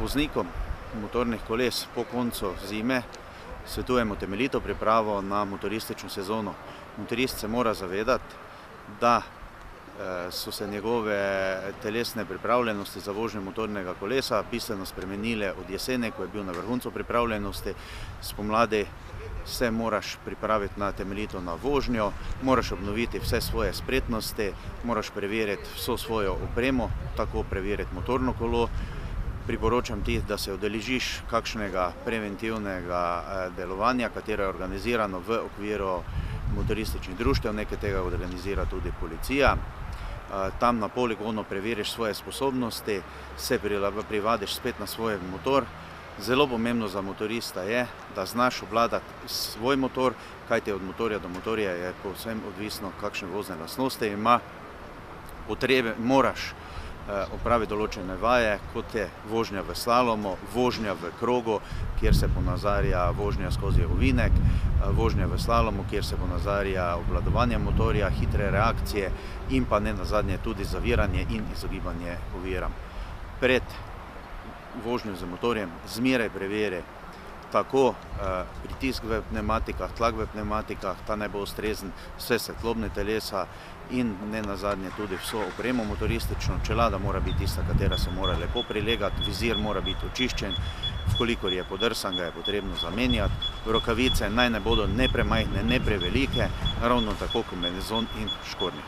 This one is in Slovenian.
Voznikom motornih koles po koncu zime svetujemo temeljito pripravo na motoristično sezono. Motorist se mora zavedati, da so se njegove telesne pripravljenosti za vožnjo motornega kolesa bistveno spremenile od jeseni, ko je bil na vrhuncu pripravljenosti. Spomladi se moraš pripraviti temeljito na vožnjo, moraš obnoviti vse svoje spretnosti, moraš preveriti vso svojo opremo, tako preveriti motorno kolo. Priporočam ti, da se udeležiš kakšnega preventivnega delovanja, katero je organizirano v okviru motorističnih društev, nekaj tega organizira tudi policija. Tam na poligonu preveriš svoje sposobnosti, se privadiš spet na svoj motor. Zelo pomembno za motorista je, da znaš obvladati svoj motor, kajti od motorja do motorja je povsem odvisno, kakšne vozne lastnosti ima. Moraš opraviti določene vaje, kot je vožnja v slalomu, vožnja v krogu, kjer se ponazarja vožnja skozi ovinek, vožnja v slalomu, kjer se ponazarja obvladovanje motorja, hitre reakcije in pa ne nazadnje tudi zaviranje in izogibanje oviram. Pred vožnjo z motorjem zmeraj preveri tako pritisk v pnevmatikah, tlak v pnevmatikah, ta naj bo ustrezen, vse svetlobne telesa in ne nazadnje tudi vso opremo motoristično. Čelada mora biti tista, katera se mora lepo prilegati, vizir mora biti očiščen, vkolikor je podrsan, ga je potrebno zamenjati. Rokavice naj ne bodo ne premajhne, ne prevelike, ravno tako kombinezon in škornji.